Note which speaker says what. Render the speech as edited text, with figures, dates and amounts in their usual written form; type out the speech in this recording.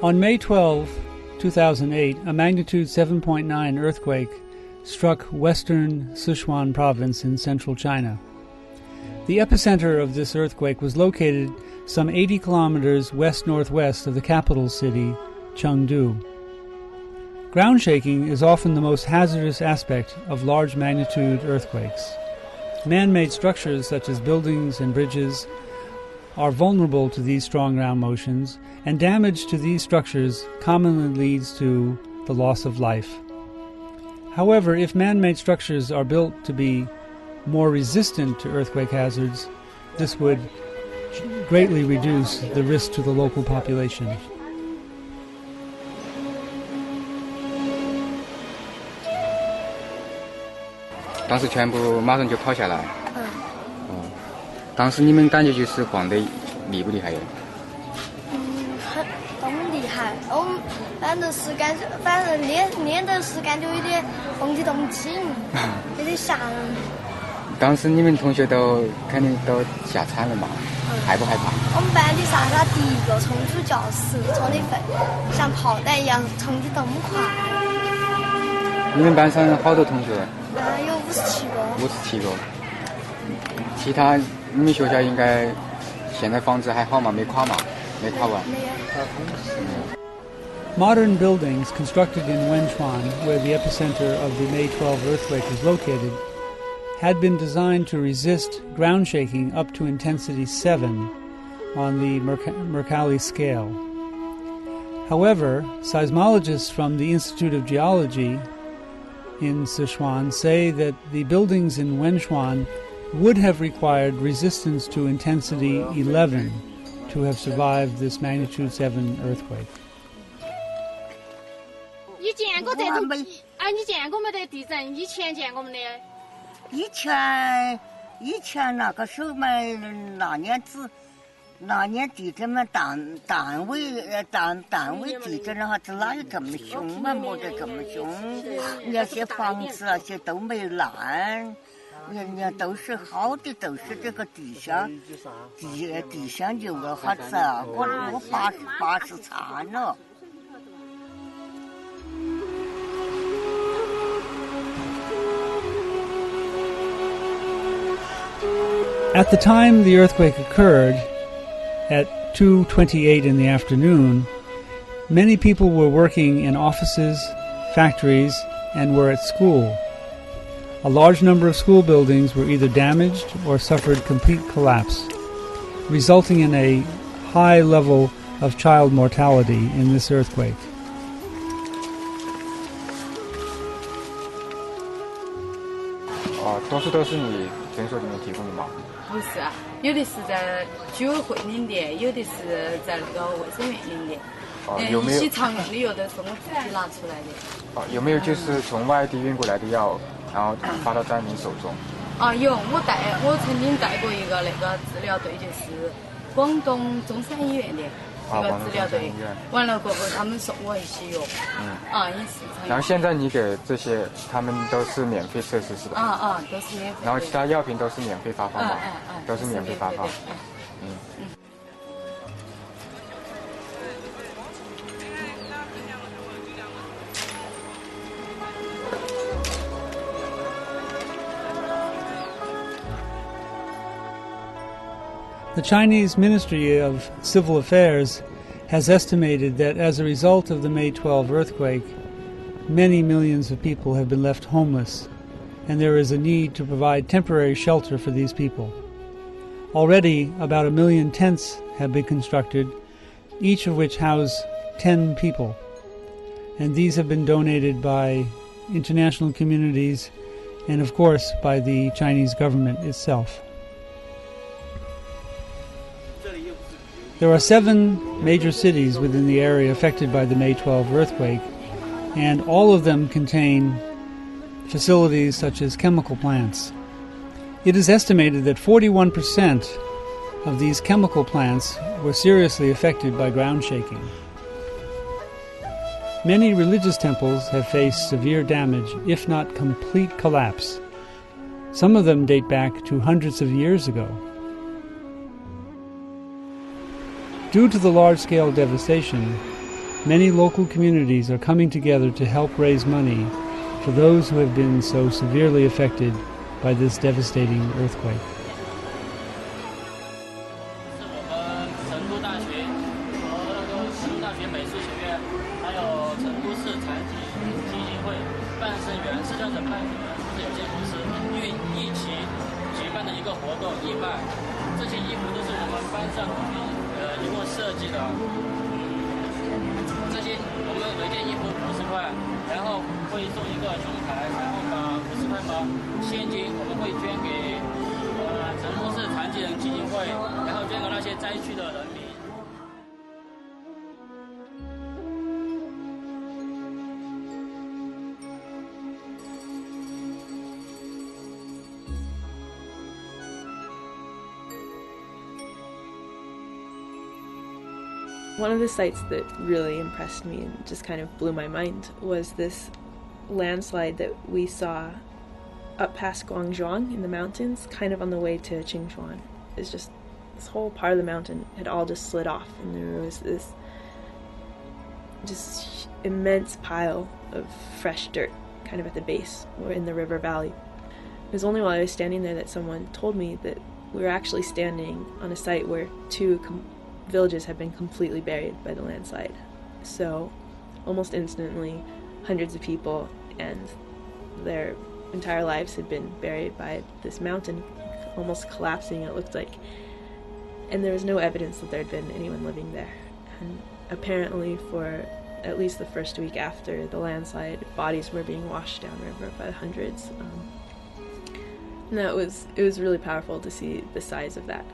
Speaker 1: On May 12, 2008, a magnitude 7.9 earthquake struck western Sichuan province in central China. The epicenter of this earthquake was located some 80 kilometers west-northwest of the capital city, Chengdu. Ground shaking is often the most hazardous aspect of large magnitude earthquakes. Man-made structures such as buildings and bridges are vulnerable to these strong ground motions, and damage to these structures commonly leads to the loss of life. However, if man-made structures are built to be more resistant to earthquake hazards, this would greatly reduce the risk to the local population.
Speaker 2: 当时全部马上就跑下来。当时你们感觉就是晃得厉不厉害？
Speaker 3: 很厉害。我们反正练的时间就有点动体动不起，有点吓人。
Speaker 2: 当时你们同学都肯定都吓惨了嘛，害不害怕？
Speaker 3: 我们班的莎莎第一个冲出教室，冲得像炮弹一样冲得那么快。
Speaker 2: 你们班上好多同学？
Speaker 3: 有57个。
Speaker 2: 57个。其他你们学校应该现在房子还好吗？没垮吗？没垮完。
Speaker 3: 没有。
Speaker 1: Modern buildings constructed in Wenchuan, where the epicenter of the May 12 earthquake was located, had been designed to resist ground shaking up to intensity 7 on the Mercalli scale. However, seismologists from the Institute of Geology in Sichuan say that the buildings in Wenchuan would have required resistance to intensity 11 to have survived this magnitude 7 earthquake.
Speaker 4: 你见过这种？你见过没得地震？以前见过没得？
Speaker 5: 以前那个时候嘛，那年地震嘛，单位地震的话，这哪有这么凶嘛？没得这么凶。那些房子那些都没烂，人家都是好的，都是这个地下有个啥子啊？我80残了。
Speaker 1: At the time the earthquake occurred, at 2:28 in the afternoon, many people were working in offices, factories, and were at school. A large number of school buildings were either damaged or suffered complete collapse, resulting in a high level of child mortality in this earthquake.
Speaker 2: 多数都是你诊所里面提供的吗？
Speaker 6: 不是啊，有的是在居委会领的，有的是在那个卫生院领的。
Speaker 2: 有没有？
Speaker 6: 一些常用的药都是我自己拿出来的。
Speaker 2: 有没有就是从外地运过来的药，然后发到灾民手中？
Speaker 6: 有，我曾经带过一个那个治疗队，就是广东中山医院的。一个治疗队，完了过后他们送我一些药，也是。
Speaker 2: 然后现在你给这些他们都是免费测试是吧？
Speaker 6: 都是免费。
Speaker 2: 然后其他药品都是免费发放吗？都是免费发放。
Speaker 1: The Chinese Ministry of Civil Affairs has estimated that as a result of the May 12 earthquake, many millions of people have been left homeless, and there is a need to provide temporary shelter for these people. Already, about 1 million tents have been constructed, each of which house 10 people, and these have been donated by international communities and, of course, by the Chinese government itself. There are 7 major cities within the area affected by the May 12 earthquake, and all of them contain facilities such as chemical plants. It is estimated that 41% of these chemical plants were seriously affected by ground shaking. Many religious temples have faced severe damage, if not complete collapse. Some of them date back to hundreds of years ago. Due to the large-scale devastation, many local communities are coming together to help raise money for those who have been so severely affected by this devastating earthquake.
Speaker 7: 是我们成都大学和成都大学美术学院，还有成都市残疾基金会办事员、四川省办事员公司有限公司一起举办的一个活动义卖。这些衣服都是我们班上一共设计的。这些我们每件衣服50块，然后会送一个胸牌，然后把50块嘛现金我们会捐给成都市残疾人基金会，然后捐给那些灾区的人民。
Speaker 8: One of the sights that really impressed me and just kind of blew my mind was this landslide that we saw up past Guangzhou in the mountains, kind of on the way to Wenchuan. It's just this whole part of the mountain had all just slid off, and there was this just immense pile of fresh dirt kind of at the base or in the river valley. It was only while I was standing there that someone told me that we were actually standing on a site where two villages had been completely buried by the landslide. So almost instantly, hundreds of people and their entire lives had been buried by this mountain almost collapsing, it looked like. And there was no evidence that there had been anyone living there. And apparently for at least the first week after the landslide, bodies were being washed downriver by the hundreds. And it was really powerful to see the size of that.